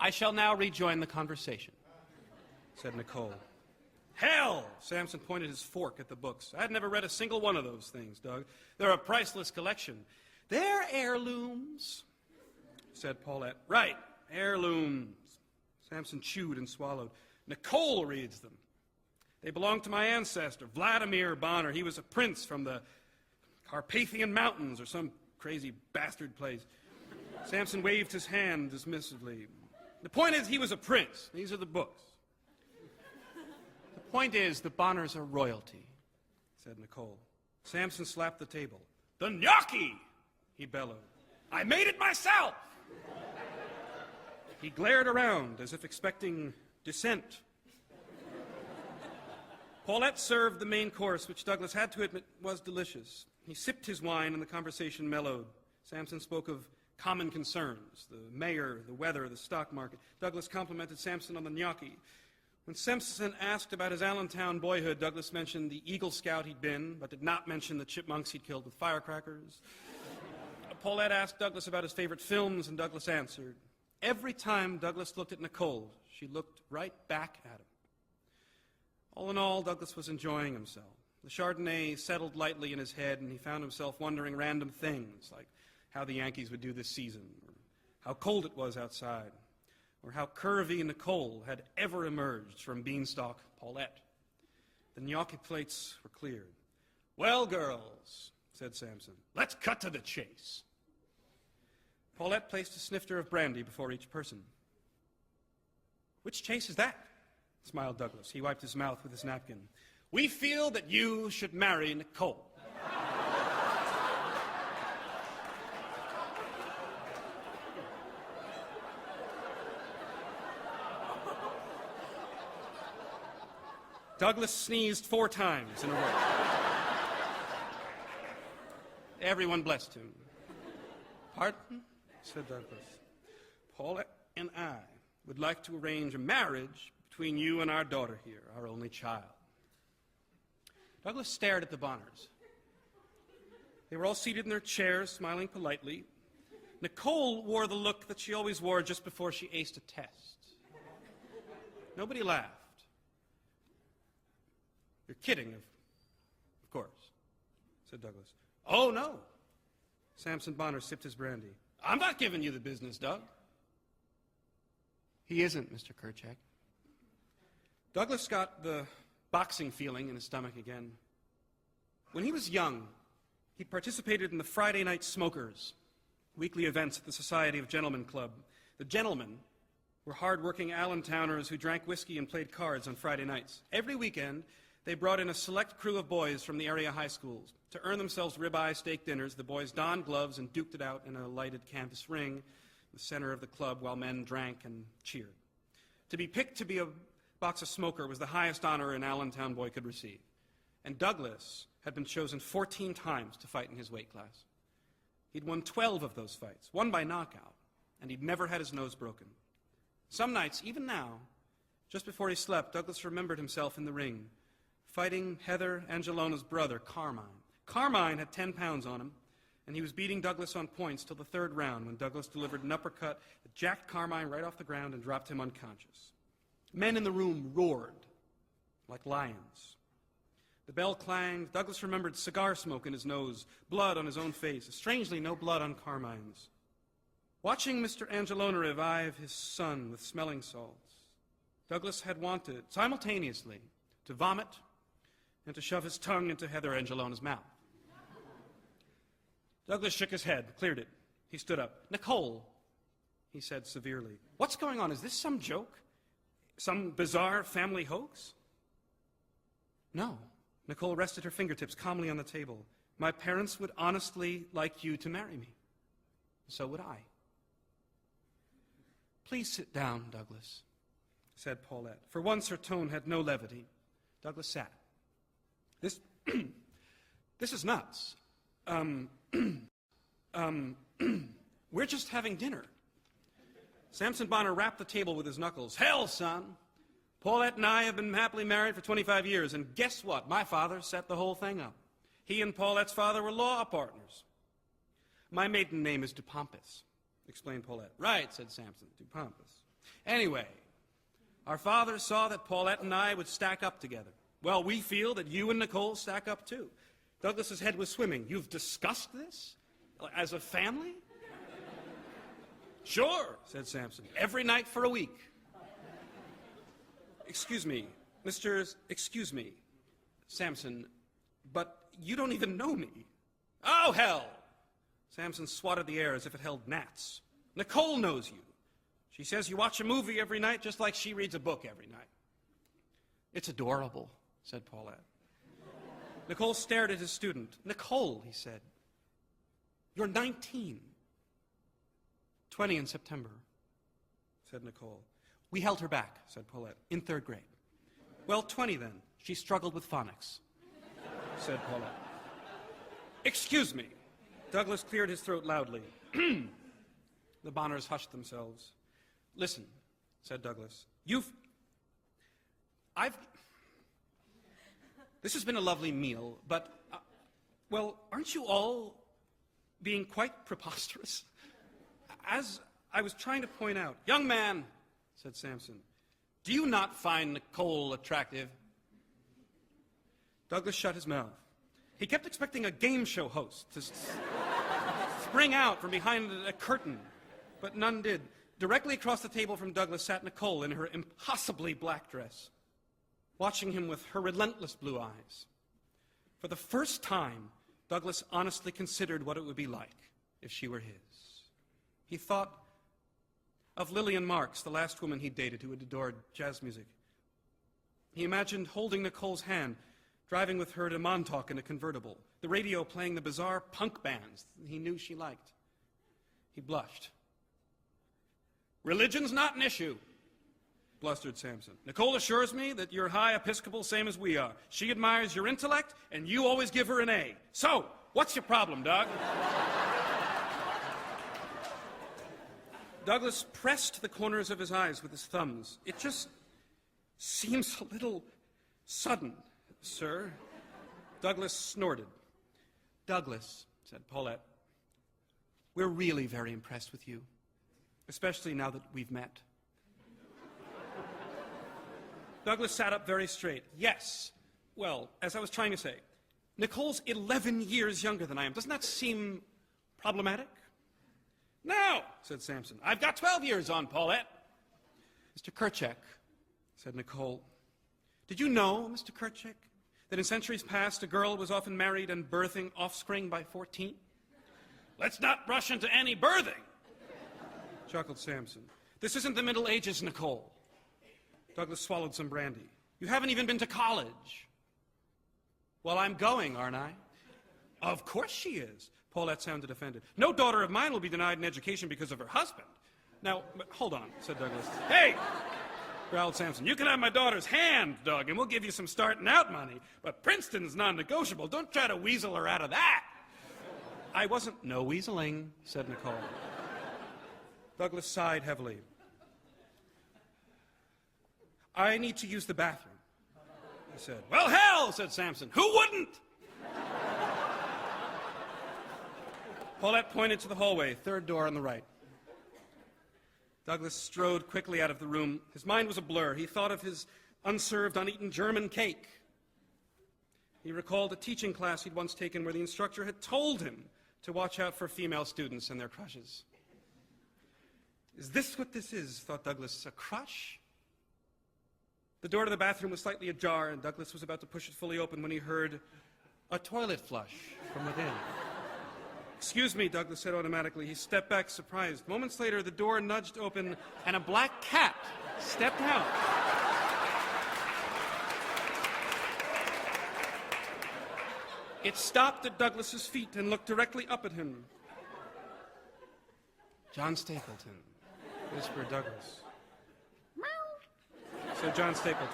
I shall now rejoin the conversation, said Nicole. Hell! Samson pointed his fork at the books. I'd never read a single one of those things, Doug. They're a priceless collection. They're heirlooms, said Paulette. Right, heirlooms. Samson chewed and swallowed. Nicole reads them. They belong to my ancestor, Vladimir Bonner. He was a prince from the Carpathian Mountains or some crazy bastard place. Samson waved his hand dismissively. The point is, he was a prince. These are the books. The point is, the Bonners are royalty, said Nicole. Samson slapped the table. The gnocchi, he bellowed. I made it myself. He glared around as if expecting dissent. Paulette served the main course, which Douglas had to admit was delicious. He sipped his wine and the conversation mellowed. Samson spoke of common concerns, the mayor, the weather, the stock market. Douglas complimented Samson on the gnocchi. When Samson asked about his Allentown boyhood, Douglas mentioned the Eagle Scout he'd been, but did not mention the chipmunks he'd killed with firecrackers. Paulette asked Douglas about his favorite films, and Douglas answered. Every time Douglas looked at Nicole, she looked right back at him. All in all, Douglas was enjoying himself. The Chardonnay settled lightly in his head, and he found himself wondering random things, like how the Yankees would do this season, or how cold it was outside, or how curvy Nicole had ever emerged from Beanstalk Paulette. The gnocchi plates were cleared. Well, girls, said Samson, let's cut to the chase. Paulette placed a snifter of brandy before each person. Which chase is that? Smiled Douglas. He wiped his mouth with his napkin. We feel that you should marry Nicole. Douglas sneezed 4 times in a row. Everyone blessed him. Pardon? Said Douglas. Paulette and I would like to arrange a marriage between you and our daughter here, our only child. Douglas stared at the Bonners. They were all seated in their chairs, smiling politely. Nicole wore the look that she always wore just before she aced a test. Nobody laughed. You're kidding, of course, said Douglas. Oh, no. Samson Bonner sipped his brandy. I'm not giving you the business, Doug. He isn't, Mr. Kerchak. Douglas got the boxing feeling in his stomach again. When he was young, he participated in the Friday Night Smokers, weekly events at the Society of Gentlemen Club. The gentlemen were hard-working Allentowners who drank whiskey and played cards on Friday nights. Every weekend, they brought in a select crew of boys from the area high schools. To earn themselves ribeye steak dinners, the boys donned gloves and duked it out in a lighted canvas ring in the center of the club while men drank and cheered. To be picked to be a box of smoker was the highest honor an Allentown boy could receive. And Douglas had been chosen 14 times to fight in his weight class. He'd won 12 of those fights, one by knockout, and he'd never had his nose broken. Some nights, even now, just before he slept, Douglas remembered himself in the ring, fighting Heather Angelona's brother, Carmine. Carmine had 10 pounds on him, and he was beating Douglas on points till the 3rd round when Douglas delivered an uppercut that jacked Carmine right off the ground and dropped him unconscious. Men in the room roared like lions. The bell clanged. Douglas remembered cigar smoke in his nose, blood on his own face. Strangely, no blood on Carmine's. Watching Mr. Angelona revive his son with smelling salts, Douglas had wanted, simultaneously, to vomit and to shove his tongue into Heather Angelona's mouth. Douglas shook his head, cleared it. He stood up. Nicole, he said severely, what's going on? Is this some joke? Some bizarre family hoax? No. Nicole rested her fingertips calmly on the table. My parents would honestly like you to marry me. So would I. Please sit down, Douglas, said Paulette. For once, her tone had no levity. Douglas sat. This is nuts. We're just having dinner. Samson Bonner rapped the table with his knuckles. Hell, son. Paulette and I have been happily married for 25 years, and guess what? My father set the whole thing up. He and Paulette's father were law partners. My maiden name is DuPompis, explained Paulette. Right, said Samson, DuPompis. Anyway, our father saw that Paulette and I would stack up together. Well, we feel that you and Nicole stack up too. Douglas's head was swimming. You've discussed this? As a family? Sure, said Sampson. Every night for a week. Excuse me, Sampson, but you don't even know me. Oh, hell! Sampson swatted the air as if it held gnats. Nicole knows you. She says you watch a movie every night just like she reads a book every night. It's adorable, said Paulette. Nicole stared at his student. Nicole, he said, you're 19. 20 in September, said Nicole. We held her back, said Paulette, in 3rd grade. Well, 20 then. She struggled with phonics, said Paulette. Excuse me. Douglas cleared his throat loudly. The Bonners hushed themselves. Listen, said Douglas. This has been a lovely meal, but, well, aren't you all being quite preposterous? As I was trying to point out, young man, said Sampson, do you not find Nicole attractive? Douglas shut his mouth. He kept expecting a game show host to spring out from behind a curtain, but none did. Directly across the table from Douglas sat Nicole in her impossibly black dress, watching him with her relentless blue eyes. For the first time, Douglas honestly considered what it would be like if she were his. He thought of Lillian Marks, the last woman he dated who had adored jazz music. He imagined holding Nicole's hand, driving with her to Montauk in a convertible, the radio playing the bizarre punk bands he knew she liked. He blushed. Religion's not an issue, blustered Sampson. Nicole assures me that you're high Episcopal, same as we are. She admires your intellect, and you always give her an A. So, what's your problem, Doug? Douglas pressed the corners of his eyes with his thumbs. It just seems a little sudden, sir. Douglas snorted. Douglas, said Paulette, we're really very impressed with you, especially now that we've met. Douglas sat up very straight. Yes. Well, as I was trying to say, Nicole's 11 years younger than I am. Doesn't that seem problematic? No, said Sampson. I've got 12 years on Paulette. Mr. Kerchak, said Nicole. Did you know, Mr. Kerchak, that in centuries past a girl was often married and birthing offspring by 14? Let's not rush into any birthing, chuckled Sampson. This isn't the Middle Ages, Nicole. Douglas swallowed some brandy. You haven't even been to college. Well, I'm going, aren't I? Of course she is. Paulette sounded offended. No daughter of mine will be denied an education because of her husband. Now, hold on, said Douglas. Hey, growled Sampson. You can have my daughter's hand, Doug, and we'll give you some starting out money. But Princeton's non-negotiable. Don't try to weasel her out of that. I wasn't no weaseling, said Nicole. Douglas sighed heavily. I need to use the bathroom, he said. Well, hell, said Sampson. Who wouldn't? Paulette pointed to the hallway, 3rd door on the right. Douglas strode quickly out of the room. His mind was a blur. He thought of his unserved, uneaten German cake. He recalled a teaching class he'd once taken where the instructor had told him to watch out for female students and their crushes. Is this what this is, thought Douglas, a crush? The door to the bathroom was slightly ajar, and Douglas was about to push it fully open when he heard a toilet flush from within. Excuse me, Douglas said automatically. He stepped back, surprised. Moments later, the door nudged open, and a black cat stepped out. It stopped at Douglas's feet and looked directly up at him. John Stapleton, whispered Douglas. Meow, said John Stapleton.